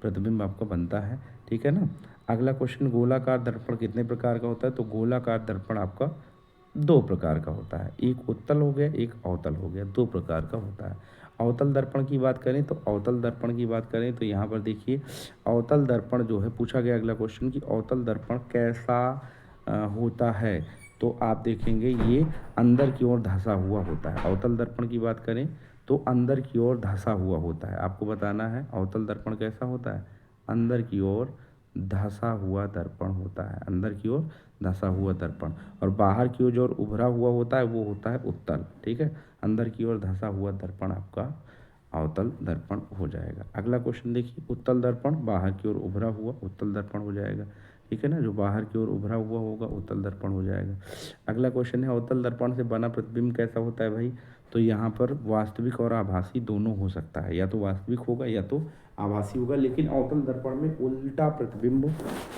प्रतिबिंब आपका बनता है, ठीक है ना। अगला क्वेश्चन, गोलाकार दर्पण कितने प्रकार का होता है? तो गोलाकार दर्पण आपका दो प्रकार का होता है, एक उत्तल हो गया, एक अवतल हो गया, दो प्रकार का होता है। अवतल दर्पण की बात करें तो अवतल दर्पण की बात करें तो यहाँ पर देखिए, अवतल दर्पण जो है पूछा गया अगला क्वेश्चन कि अवतल दर्पण कैसा होता है, तो आप देखेंगे ये अंदर की ओर धंसा हुआ होता है। अवतल दर्पण की बात करें तो अंदर की ओर धंसा हुआ होता है, आपको बताना है अवतल दर्पण कैसा होता है, अंदर की ओर धंसा हुआ दर्पण होता है, अंदर की ओर धंसा हुआ दर्पण। और बाहर की ओर जो उभरा हुआ होता है वो होता है उत्तल, ठीक है। अंदर की ओर धंसा हुआ दर्पण आपका अवतल दर्पण हो जाएगा। अगला क्वेश्चन देखिए, उत्तल दर्पण बाहर की ओर उभरा हुआ उत्तल दर्पण हो जाएगा, ठीक है ना। जो बाहर की ओर उभरा हुआ होगा उत्तल दर्पण हो जाएगा। अगला क्वेश्चन है, अवतल दर्पण से बना प्रतिबिंब कैसा होता है भाई? तो यहाँ पर वास्तविक और आभासी दोनों हो सकता है, या तो वास्तविक होगा या तो आभासी होगा, लेकिन अवतल दर्पण में उल्टा प्रतिबिंब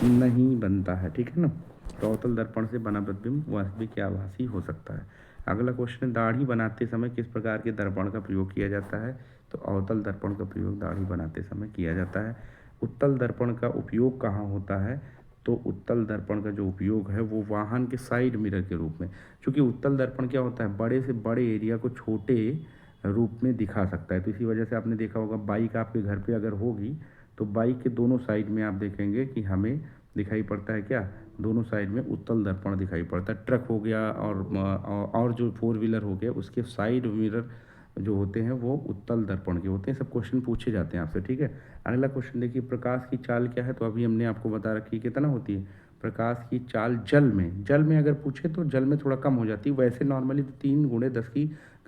नहीं बनता है, ठीक है ना। तो अवतल दर्पण से बना प्रतिबिंब वास्तविक या आभासी हो सकता है। अगला क्वेश्चन है, दाढ़ी बनाते समय किस प्रकार के दर्पण का प्रयोग किया जाता है? तो अवतल दर्पण का प्रयोग दाढ़ी बनाते समय किया जाता है। उत्तल दर्पण का उपयोग कहाँ होता है? तो उत्तल दर्पण का जो उपयोग है वो वाहन के साइड मिरर के रूप में, क्योंकि उत्तल दर्पण क्या होता है, बड़े से बड़े एरिया को छोटे रूप में दिखा सकता है। तो इसी वजह से आपने देखा होगा, बाइक आपके घर पे अगर होगी तो बाइक के दोनों साइड में आप देखेंगे कि हमें दिखाई पड़ता है क्या, दोनों साइड में उत्तल दर्पण दिखाई पड़ता है। ट्रक हो गया और जो फोर व्हीलर हो गया उसके साइड मिरर जो होते हैं वो उत्तल दर्पण के होते हैं। सब क्वेश्चन पूछे जाते हैं आपसे, ठीक है। अगला क्वेश्चन देखिए, प्रकाश की चाल क्या है? तो अभी हमने आपको बता रखी है कितना होती है प्रकाश की चाल जल में अगर पूछे तो जल में थोड़ा कम हो जाती है। वैसे नॉर्मली तो 3 ×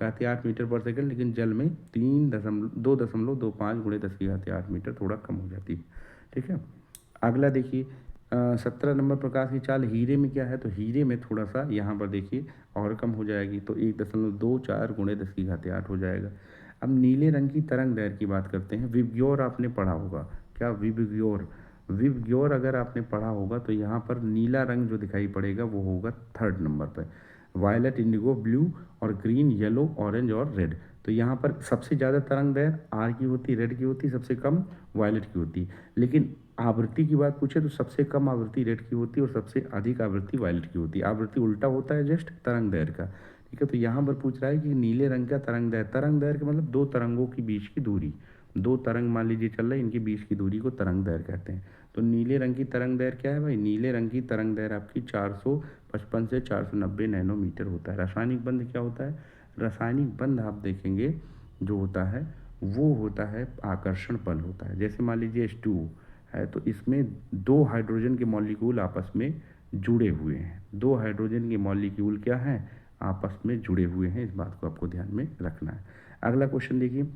10⁸ मीटर पर सेकंड, लेकिन जल में 2.25 × 10⁸ मीटर थोड़ा कम हो जाती है, ठीक है। अगला देखिए, 17 नंबर, प्रकाश की चाल हीरे में क्या है? तो हीरे में थोड़ा सा यहाँ पर देखिए और कम हो जाएगी, तो 1.24 × 10⁸ हो जाएगा। अब नीले रंग की तरंग दैर्घ्य की बात करते हैं। विबग्योर आपने पढ़ा होगा क्या? विबग्योर अगर आपने पढ़ा होगा तो यहाँ पर नीला रंग जो दिखाई पड़ेगा वो होगा 3rd नंबर पर। वायलेट, इंडिगो, ब्लू और ग्रीन, येलो, ऑरेंज और रेड। तो यहाँ पर सबसे ज़्यादा तरंग दैर्घ्य आर की होती है, रेड की होती है, सबसे कम वायलेट की होती है। लेकिन आवृत्ति की बात पूछे तो सबसे कम आवृत्ति रेड की होती है और सबसे अधिक आवृत्ति वायलेट की होती है। आवृत्ति उल्टा होता है जस्ट तरंग दैर्घ्य का, ठीक है। तो यहाँ पर पूछ रहा है कि नीले रंग का तरंग दैर्घ्य मतलब दो तरंगों के बीच की दूरी, दो तरंग मान लीजिए चल रहा है, इनके बीच की दूरी को तरंग दैर्घ्य कहते हैं। तो नीले रंग की तरंग दैर्घ्य क्या है भाई? नीले रंग की तरंग दैर्घ्य आपकी 455 से 490 नैनोमीटर होता है। रासायनिक बंध क्या होता है? रासायनिक बंध आप देखेंगे जो होता है वो होता है आकर्षण बल होता है। जैसे मान लीजिए H2 है तो इसमें दो हाइड्रोजन के मॉलिक्यूल आपस में जुड़े हुए हैं, दो हाइड्रोजन के मॉलिक्यूल क्या हैं? आपस में जुड़े हुए हैं। इस बात को आपको ध्यान में रखना है। अगला क्वेश्चन देखिए,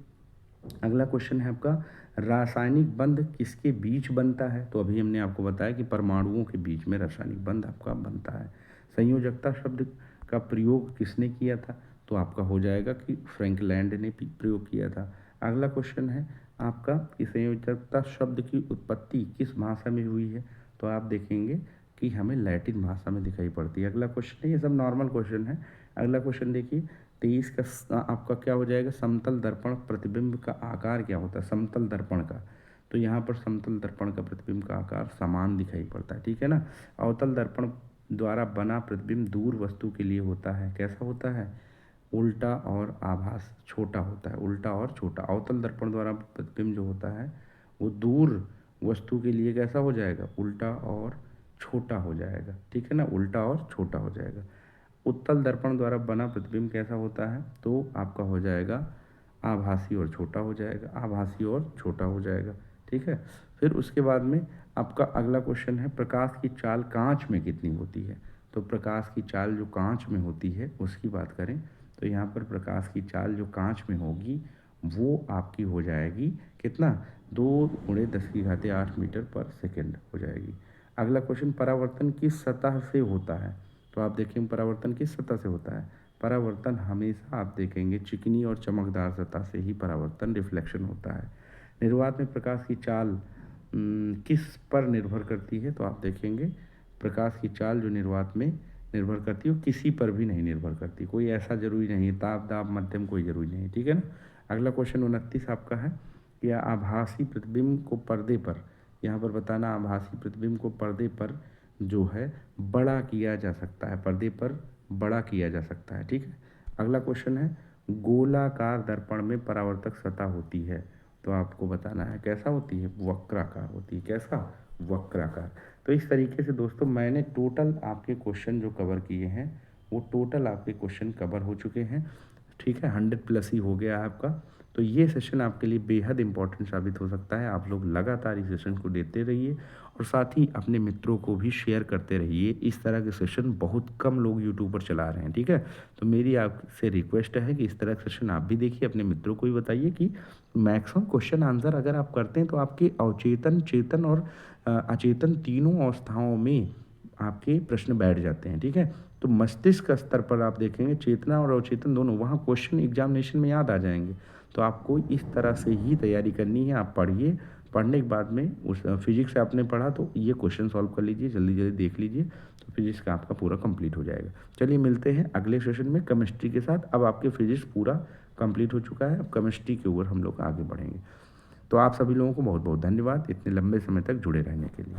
अगला क्वेश्चन है आपका, रासायनिक बंध किसके बीच बनता है? तो अभी हमने आपको बताया कि परमाणुओं के बीच में रासायनिक बंध आपका बनता है। संयोजकता शब्द का प्रयोग किसने किया था? तो आपका हो जाएगा कि फ्रैंकलैंड ने प्रयोग किया था। अगला क्वेश्चन है आपका कि संयोजकता शब्द की उत्पत्ति किस भाषा में हुई है? तो आप देखेंगे कि हमें लैटिन भाषा में दिखाई पड़ती है। अगला क्वेश्चन है, ये सब नॉर्मल क्वेश्चन है। अगला क्वेश्चन देखिए, 23 का आपका क्या हो जाएगा? समतल दर्पण प्रतिबिंब का आकार क्या होता है समतल दर्पण का? तो यहाँ पर समतल दर्पण का प्रतिबिंब का आकार समान दिखाई पड़ता है, ठीक है ना। अवतल दर्पण द्वारा बना प्रतिबिंब दूर वस्तु के लिए होता है, कैसा होता है? उल्टा और आभास छोटा होता है, उल्टा और छोटा। अवतल दर्पण द्वारा प्रतिबिंब जो होता है वो दूर वस्तु के लिए कैसा हो जाएगा? उल्टा और छोटा हो जाएगा, ठीक है ना, उल्टा और छोटा हो जाएगा। उत्तल दर्पण द्वारा बना प्रतिबिंब कैसा होता है? तो आपका हो जाएगा आभासी और छोटा हो जाएगा, आभासी और छोटा हो जाएगा, ठीक है। फिर उसके बाद में आपका अगला क्वेश्चन है, प्रकाश की चाल कांच में कितनी होती है? तो प्रकाश की चाल जो कांच में होती है उसकी बात करें तो यहाँ पर प्रकाश की चाल जो कांच में होगी वो आपकी हो जाएगी कितना? 2 × 10⁸ मीटर पर सेकेंड हो जाएगी। अगला क्वेश्चन, परावर्तन किस सतह से होता है? तो आप देखें परावर्तन किस सतह से होता है? परावर्तन हमेशा आप देखेंगे चिकनी और चमकदार सतह से ही परावर्तन रिफ्लेक्शन होता है। निर्वात में प्रकाश की चाल किस पर निर्भर करती है? तो आप देखेंगे प्रकाश की चाल जो निर्वात में निर्भर करती है वो किसी पर भी नहीं निर्भर करती। कोई ऐसा ज़रूरी नहीं है, ताप, दाब, मध्यम कोई ज़रूरी नहीं है, ठीक है ना। अगला क्वेश्चन 29 आपका है कि आभासी प्रतिबिंब को पर्दे पर, यहाँ पर बताना आभासी प्रतिबिंब को पर्दे पर जो है बड़ा किया जा सकता है, पर्दे पर बड़ा किया जा सकता है, ठीक है। अगला क्वेश्चन है गोलाकार दर्पण में परावर्तक सतह होती है, तो आपको बताना है कैसा होती है, वक्राकार होती है। कैसा? वक्राकार। तो इस तरीके से दोस्तों मैंने टोटल आपके क्वेश्चन जो कवर किए हैं वो टोटल आपके क्वेश्चन कवर हो चुके हैं, ठीक है। 100+ ही हो गया आपका। तो ये सेशन आपके लिए बेहद इंपॉर्टेंट साबित हो सकता है। आप लोग लगातार इस सेशन को देते रहिए और साथ ही अपने मित्रों को भी शेयर करते रहिए। इस तरह के सेशन बहुत कम लोग यूट्यूब पर चला रहे हैं, ठीक है। तो मेरी आपसे रिक्वेस्ट है कि इस तरह के सेशन आप भी देखिए, अपने मित्रों को भी बताइए कि मैक्सिमम क्वेश्चन आंसर अगर आप करते हैं तो आपके अवचेतन, चेतन और अचेतन तीनों अवस्थाओं में आपके प्रश्न बैठ जाते हैं, ठीक है। तो मस्तिष्क स्तर पर आप देखेंगे चेतना और अवचेतन दोनों, वहाँ क्वेश्चन एग्जामिनेशन में याद आ जाएंगे। तो आपको इस तरह से ही तैयारी करनी है। आप पढ़िए, पढ़ने के बाद में उस फिजिक्स से आपने पढ़ा तो ये क्वेश्चन सॉल्व कर लीजिए, जल्दी जल्दी देख लीजिए, तो फिजिक्स का आपका पूरा कंप्लीट हो जाएगा। चलिए मिलते हैं अगले सेशन में केमिस्ट्री के साथ। अब आपके फिजिक्स पूरा कंप्लीट हो चुका है, अब केमिस्ट्री के ऊपर हम लोग आगे बढ़ेंगे। तो आप सभी लोगों को बहुत बहुत धन्यवाद इतने लंबे समय तक जुड़े रहने के लिए।